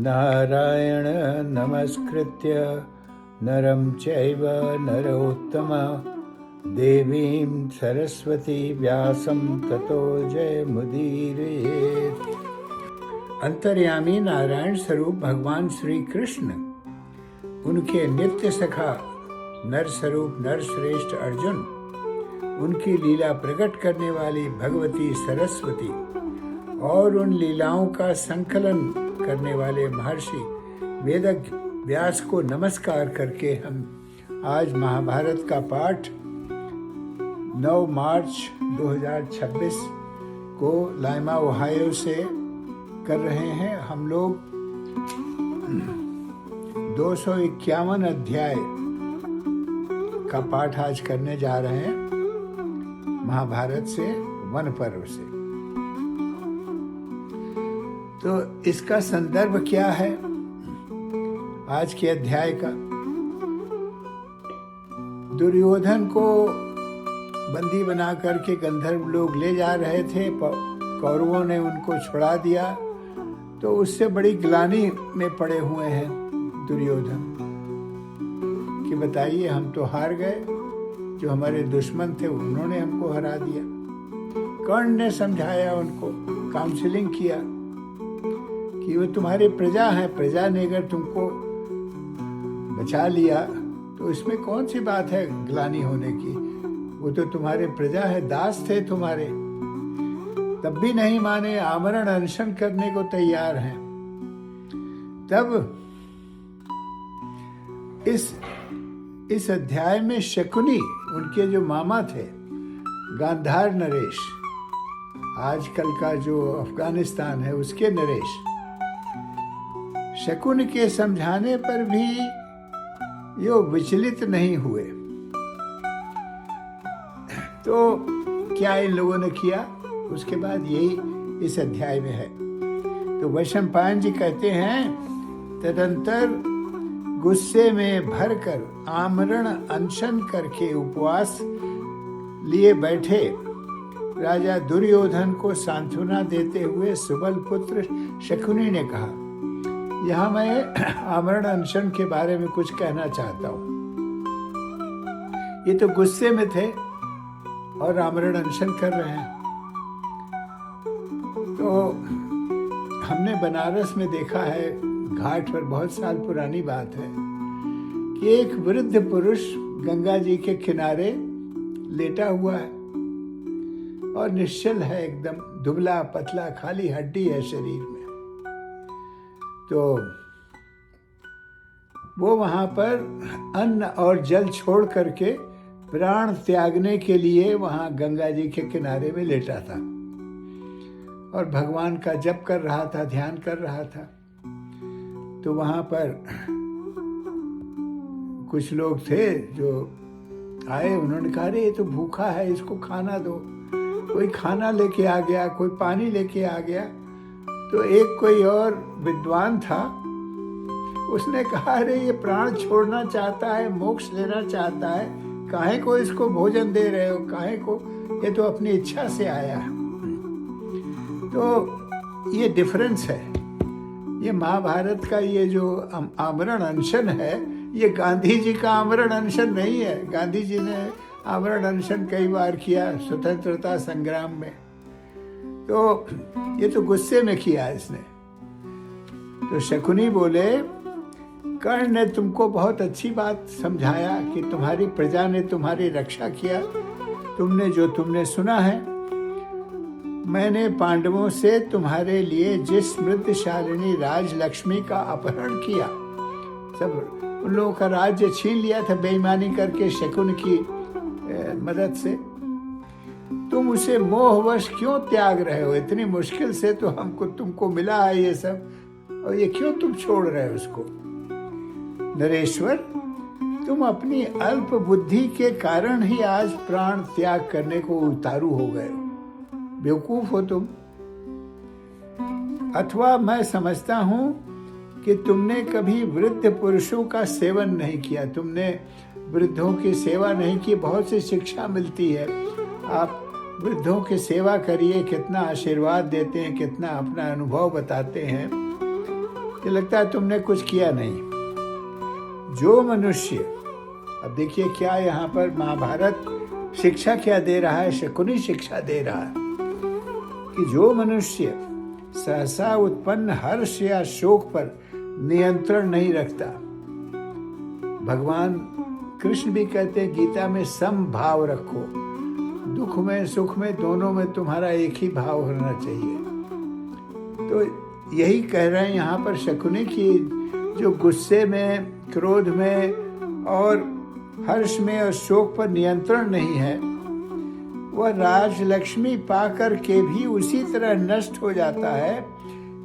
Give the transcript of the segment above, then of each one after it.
नारायण नमस्कृत्य नरं चैव नरोत्तमं देवीं सरस्वती व्यासं ततो जयमुदीरयेत्। अंतर्यामी नारायण स्वरूप भगवान श्री कृष्ण, उनके नित्य सखा नर स्वरूप नरश्रेष्ठ अर्जुन, उनकी लीला प्रकट करने वाली भगवती सरस्वती और उन लीलाओं का संकलन करने वाले महर्षि वेदज्ञ व्यास को नमस्कार करके हम आज महाभारत का पाठ 9 मार्च 2026 को लाइमा ओहायो से कर रहे हैं। हम लोग 251 अध्याय का पाठ आज करने जा रहे हैं महाभारत से, वन पर्व से। तो इसका संदर्भ क्या है आज के अध्याय का? दुर्योधन को बंदी बना करके गंधर्व लोग ले जा रहे थे, कौरवों ने उनको छुड़ा दिया, तो उससे बड़ी ग्लानि में पड़े हुए हैं दुर्योधन कि बताइए हम तो हार गए, जो हमारे दुश्मन थे उन्होंने हमको हरा दिया। कर्ण ने समझाया, उनको काउंसलिंग किया कि वो तुम्हारी प्रजा है, प्रजा ने अगर तुमको बचा लिया तो इसमें कौन सी बात है ग्लानि होने की, वो तो तुम्हारे प्रजा है, दास थे तुम्हारे। तब भी नहीं माने, आमरण अनशन करने को तैयार हैं। तब इस अध्याय में शकुनी, उनके जो मामा थे गांधार नरेश, आजकल का जो अफगानिस्तान है उसके नरेश, शकुन के समझाने पर भी ये विचलित नहीं हुए। तो क्या इन लोगों ने किया, उसके बाद यही इस अध्याय में है। तो वैशंपायन जी कहते हैं, तदंतर गुस्से में भरकर आमरण अनशन करके उपवास लिए बैठे राजा दुर्योधन को सांत्वना देते हुए सुबल पुत्र शकुनी ने कहा, यहाँ मैं आमरण अनशन के बारे में कुछ कहना चाहता हूँ। ये तो गुस्से में थे और आमरण अनशन कर रहे हैं। तो हमने बनारस में देखा है, घाट पर बहुत साल पुरानी बात है कि एक वृद्ध पुरुष गंगा जी के किनारे लेटा हुआ है और निश्चल है, एकदम दुबला पतला, खाली हड्डी है शरीर में। तो वो वहां पर अन्न और जल छोड़ करके प्राण त्यागने के लिए वहां गंगा जी के किनारे में लेटा था और भगवान का जप कर रहा था, ध्यान कर रहा था। तो वहां पर कुछ लोग थे जो आए, उन्होंने कहा, अरे ये तो भूखा है, इसको खाना दो। कोई खाना लेके आ गया, कोई पानी लेके आ गया। तो एक कोई और विद्वान था, उसने कहा, अरे ये प्राण छोड़ना चाहता है, मोक्ष लेना चाहता है, काहे को इसको भोजन दे रहे हो, काहे को, ये तो अपनी इच्छा से आया है। तो ये डिफरेंस है। ये महाभारत का ये जो आमरण अनशन है, ये गांधी जी का आमरण अनशन नहीं है। गांधी जी ने आमरण अनशन कई बार किया स्वतंत्रता संग्राम में, तो ये तो गुस्से में किया इसने। तो शकुनी बोले, कर्ण ने तुमको बहुत अच्छी बात समझाया कि तुम्हारी प्रजा ने तुम्हारी रक्षा किया, तुमने सुना है। मैंने पांडवों से तुम्हारे लिए जिस मृतशालिनी राजलक्ष्मी का अपहरण किया, सब उन लोगों का राज्य छीन लिया था बेईमानी करके शकुन की मदद से, तुम उसे मोहवश क्यों त्याग रहे हो? इतनी मुश्किल से तो तुमको मिला है ये सब, और ये क्यों तुम छोड़ रहे हो उसको? नरेश्वर, तुम अपनी अल्प बुद्धि के कारण ही आज प्राण त्याग करने को उतारू हो गए हो। बेवकूफ हो तुम। अथवा मैं समझता हूं कि तुमने कभी वृद्ध पुरुषों का सेवन नहीं किया, तुमने वृद्धों की सेवा नहीं की। बहुत सी शिक्षा मिलती है, आप वृद्धों की सेवा करिए, कितना आशीर्वाद देते हैं, कितना अपना अनुभव बताते हैं। कि लगता है तुमने कुछ किया नहीं। जो मनुष्य, अब देखिए क्या यहाँ पर महाभारत शिक्षा क्या दे रहा है, शकुनी शिक्षा दे रहा है कि जो मनुष्य सहसा उत्पन्न हर्ष या शोक पर नियंत्रण नहीं रखता, भगवान कृष्ण भी कहते हैं गीता में समभाव रखो, दुख में सुख में दोनों में तुम्हारा एक ही भाव होना चाहिए। तो यही कह रहे हैं यहाँ पर शकुनी की जो गुस्से में, क्रोध में और हर्ष में और शोक पर नियंत्रण नहीं है, वह राजलक्ष्मी पाकर के भी उसी तरह नष्ट हो जाता है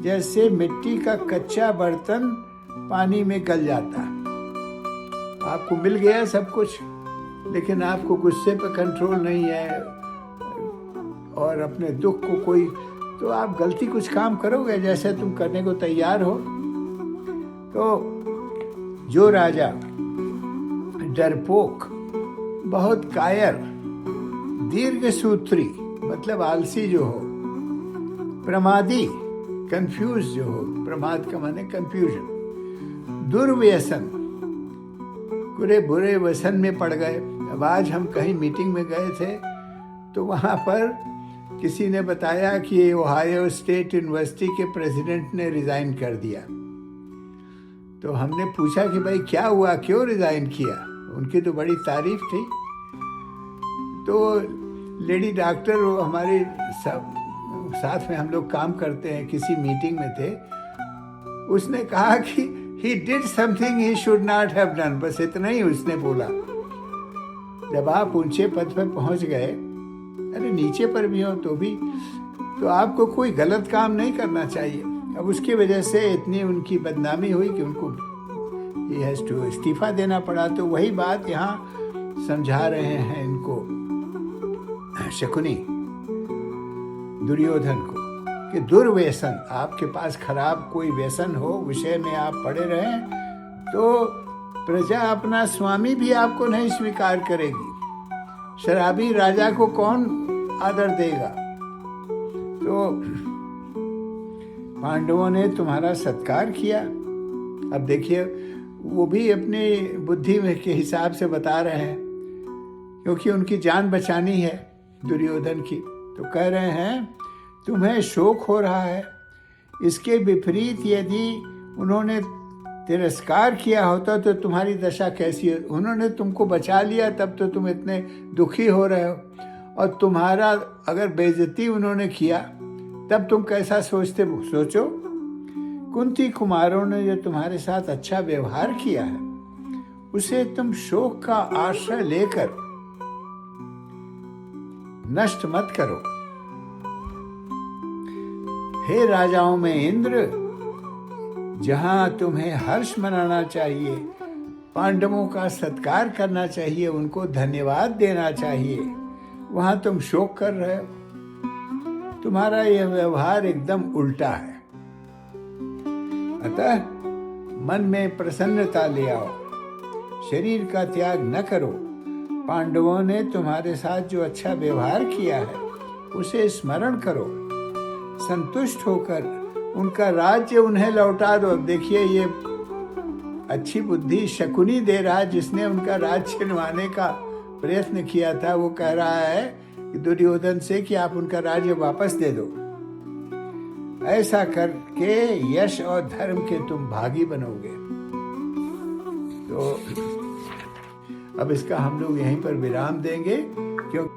जैसे मिट्टी का कच्चा बर्तन पानी में गल जाता है। आपको मिल गया सब कुछ, लेकिन आपको गुस्से पर कंट्रोल नहीं है और अपने दुख को कोई, तो आप गलती कुछ काम करोगे जैसे तुम करने को तैयार हो। तो जो राजा डरपोक, बहुत कायर, दीर्घ सूत्री मतलब आलसी जो हो, प्रमादी कंफ्यूज जो हो, प्रमाद का माने कंफ्यूजन, दुर्व्यसन, बुरे व्यसन में पड़ गए। अब आज हम कहीं मीटिंग में गए थे तो वहाँ पर किसी ने बताया कि ओहायो स्टेट यूनिवर्सिटी के प्रेसिडेंट ने रिज़ाइन कर दिया। तो हमने पूछा कि भाई क्या हुआ, क्यों रिज़ाइन किया? उनकी तो बड़ी तारीफ थी। तो लेडी डॉक्टर वो हमारे सब साथ में हम लोग काम करते हैं, किसी मीटिंग में थे, उसने कहा कि he did something he should not have done, बस इतना ही उसने बोला। जब आप ऊंचे पद पर पहुंच गए, अरे नीचे पर भी हो तो भी, तो आपको कोई गलत काम नहीं करना चाहिए। अब उसकी वजह से इतनी उनकी बदनामी हुई कि उनको he has to इस्तीफा देना पड़ा। तो वही बात यहाँ समझा रहे हैं इनको शकुनी दुर्योधन को कि दुर्व्यसन, आपके पास खराब कोई व्यसन हो, विषय में आप पड़े रहें तो प्रजा अपना स्वामी भी आपको नहीं स्वीकार करेगी। शराबी राजा को कौन आदर देगा? तो पांडवों ने तुम्हारा सत्कार किया। अब देखिए वो भी अपनी बुद्धि में के हिसाब से बता रहे हैं, क्योंकि उनकी जान बचानी है दुर्योधन की। तो कह रहे हैं तुम्हें शोक हो रहा है, इसके विपरीत यदि उन्होंने तिरस्कार किया होता तो तुम्हारी दशा कैसी है? उन्होंने तुमको बचा लिया तब तो तुम इतने दुखी हो रहे हो, और तुम्हारा अगर बेइज्जती उन्होंने किया तब तुम कैसा सोचते? सोचो, कुंती कुमारों ने जो तुम्हारे साथ अच्छा व्यवहार किया है उसे तुम शोक का आश्रय लेकर नष्ट मत करो। हे राजाओं में इंद्र, जहां तुम्हें हर्ष मनाना चाहिए, पांडवों का सत्कार करना चाहिए, उनको धन्यवाद देना चाहिए, वहां तुम शोक कर रहे हो। तुम्हारा यह व्यवहार एकदम उल्टा है। अतः मन में प्रसन्नता ले आओ, शरीर का त्याग न करो। पांडवों ने तुम्हारे साथ जो अच्छा व्यवहार किया है उसे स्मरण करो, संतुष्ट होकर उनका राज्य उन्हें लौटा दो। देखिए ये अच्छी बुद्धि शकुनी दे रहा है, जिसने उनका राज्य छीनवाने का प्रयत्न किया था। वो कह रहा है कि दुर्योधन से कि आप उनका राज्य वापस दे दो। ऐसा करके यश और धर्म के तुम भागी बनोगे। तो अब इसका हम लोग यहीं पर विराम देंगे, क्योंकि